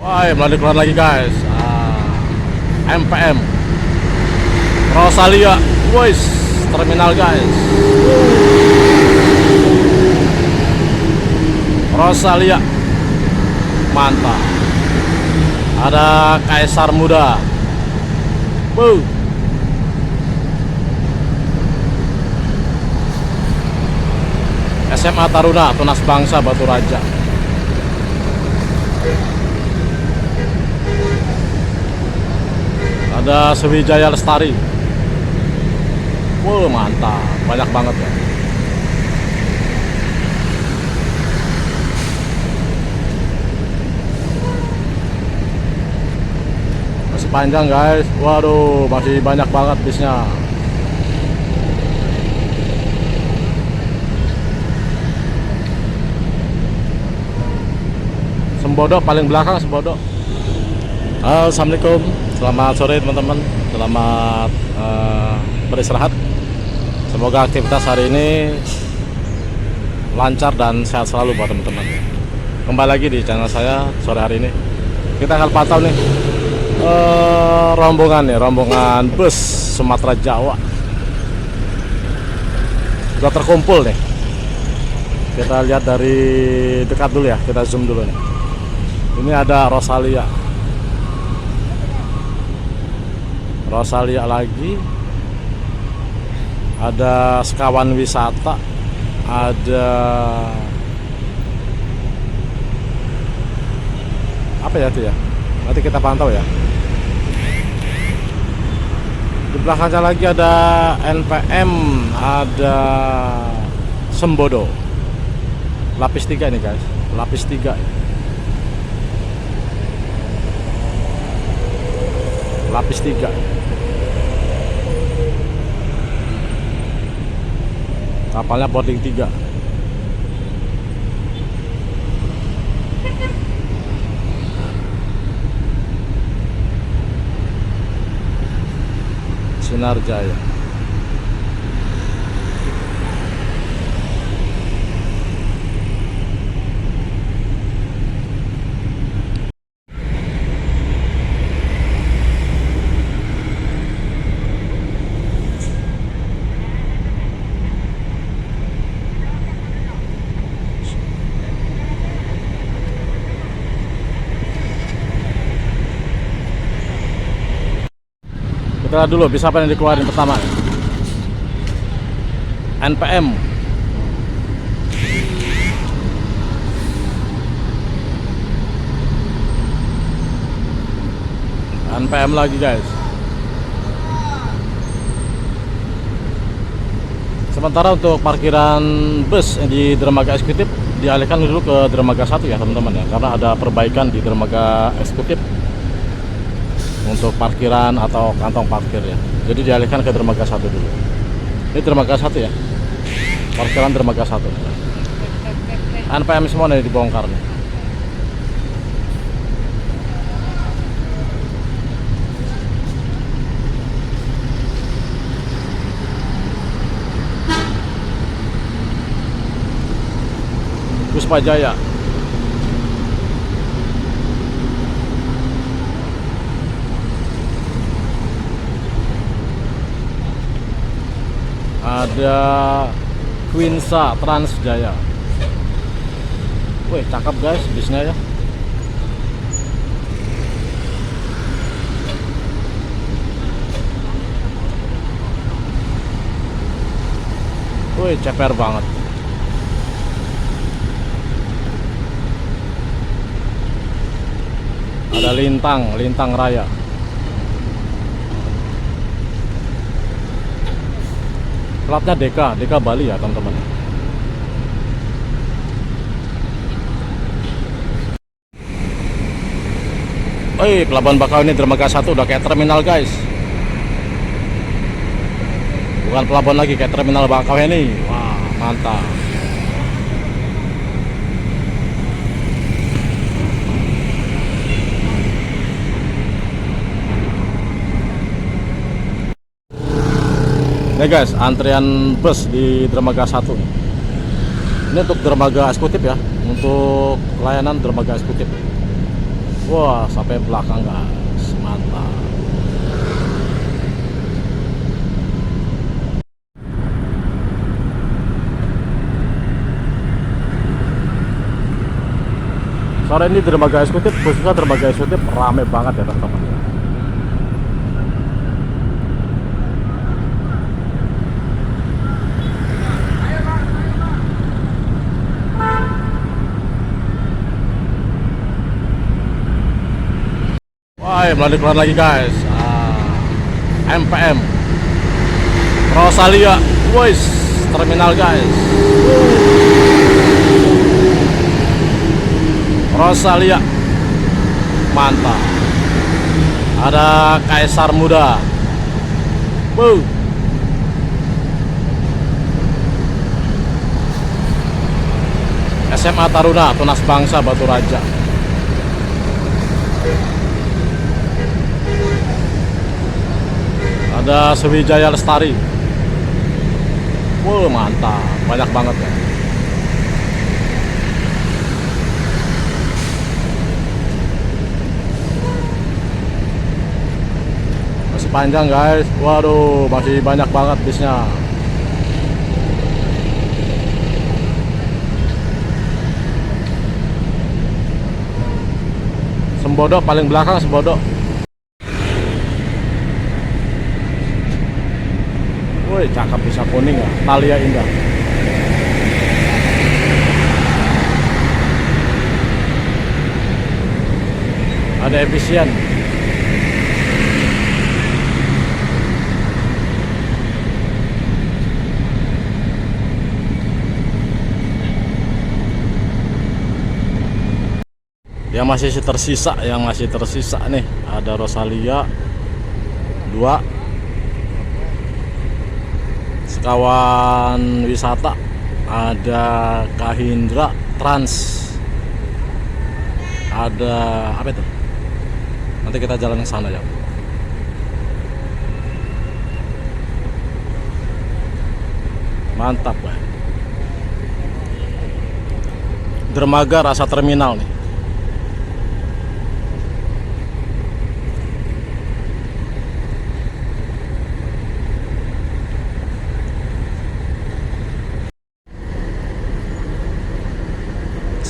Wah, melalui keluar lagi guys. MPM Rosalia, wes terminal guys. Rosalia, mantap. Ada Kaisar Muda. SMA Taruna Tunas Bangsa Batu Raja. Ada Sriwijaya Lestari. Wow, mantap, banyak banget ya. Masih panjang guys. Waduh, masih banyak banget bisnya. Sembodo paling belakang, Sembodo. Assalamualaikum, selamat sore teman-teman. Selamat beristirahat. Semoga aktivitas hari ini lancar dan sehat selalu buat teman-teman. Kembali lagi di channel saya sore hari ini. Kita akan pantau nih rombongan bus Sumatera Jawa. Sudah terkumpul nih. Kita lihat dari dekat dulu ya, kita zoom dulu nih. Ini ada Rosalia lagi, ada Sekawan Wisata, ada apa ya itu ya, nanti kita pantau ya. Di belakangnya lagi ada NPM, ada Sembodo, lapis 3 nih guys, lapis 3. Lapis 3. Kapalnya boarding 3. Sinar Jaya. Kita lihat dulu bisa apa yang dikeluarin pertama. NPM. NPM lagi guys. Sementara untuk parkiran bus di dermaga eksekutif dialihkan dulu ke dermaga 1 ya teman-teman ya, karena ada perbaikan di dermaga eksekutif untuk parkiran atau kantong parkir ya. Jadi dialihkan ke dermaga 1 dulu. Ini dermaga 1 ya, parkiran dermaga 1. NPM semua nih dibongkar nih. Puspa Jaya. Ada Quinsa Transjaya. Wih, cakep guys bisnya ya. Wih, ceper banget. Ada Lintang Raya. Platnya DK Bali ya teman-teman. Pelabuhan Bakauheni dermaga 1 udah kayak terminal guys. Bukan pelabuhan lagi, kayak terminal Bakauheni. Wah, mantap. Nih guys, antrian bus di dermaga 1. Ini untuk dermaga eksekutif ya, untuk layanan dermaga eksekutif. Wah, sampai belakang guys, mantap. Sore ini dermaga eksekutif, khususnya dermaga eksekutif rame banget ya teman-teman. Wah, melalui keluar lagi guys. MPM Rosalia, wis terminal guys. Rosalia, mantap. Ada Kaisar Muda. Wow. SMA Taruna Tunas Bangsa Batu Raja. Ada Sriwijaya Lestari. Wow, mantap, banyak banget ya. Masih panjang guys. Waduh, masih banyak banget bisnya. Sembodo paling belakang, Sembodo. Woi, cakep, bisa kuning ya. Thalia Indah. Ada efisien. Yang masih tersisa nih, ada Rosalia 2, Sekawan Wisata, ada Kahindra Trans, ada apa itu? Nanti kita jalan ke sana ya. Mantap ya. Dermaga rasa terminal nih.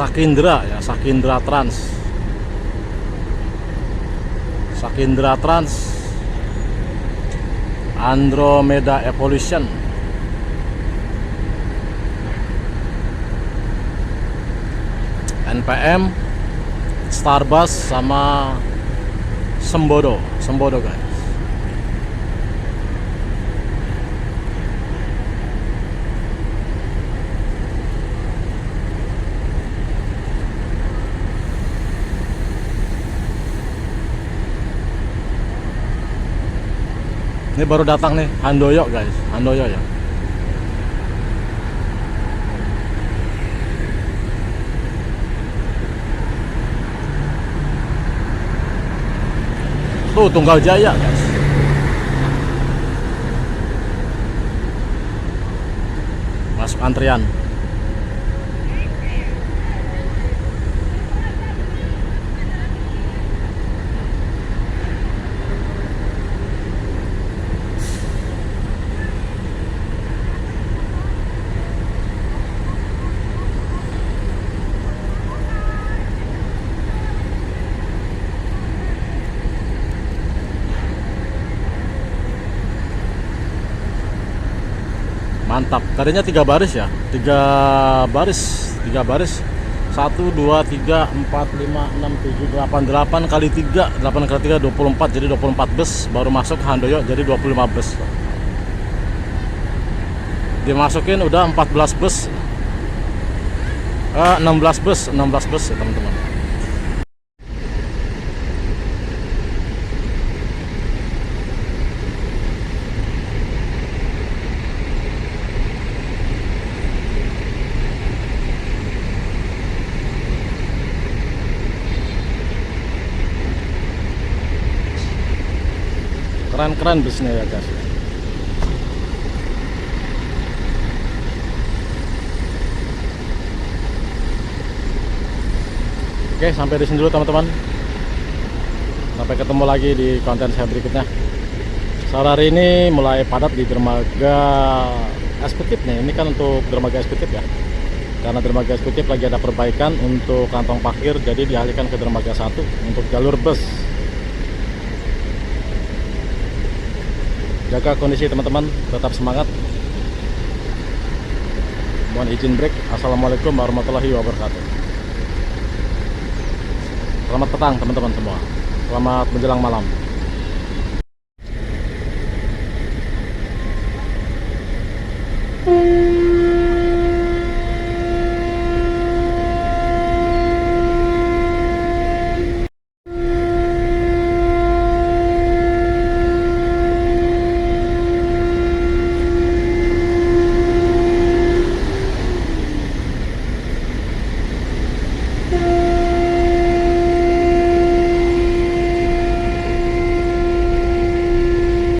Sakindra ya, Sakindra Trans. Sakindra Trans. Andromeda Evolution. NPM, Starbus sama Sembodo guys. Ini baru datang nih, Handoyo guys, Handoyo ya. Tuh Tunggal Jaya guys. Masuk antrian. Mantap, tadinya 3 baris ya, 3 baris 1, 2, 3, 4, 5, 6, 7, 8 8 kali 3, 8 kali 3 24, jadi 24 bus baru masuk Handoyo, jadi 25 bus dimasukin, udah 14 bus, 16 bus ya teman-teman. Keren busnya ya guys. Oke, sampai di sini dulu teman-teman. Sampai ketemu lagi di konten saya berikutnya. Sore hari ini mulai padat di dermaga eksekutif nih. Ini kan untuk dermaga eksekutif ya. Karena dermaga eksekutif lagi ada perbaikan untuk kantong parkir, jadi dialihkan ke dermaga 1 untuk jalur bus. Jaga kondisi teman-teman, tetap semangat. Mohon izin break. Assalamualaikum warahmatullahi wabarakatuh. Selamat petang teman-teman semua. Selamat menjelang malam.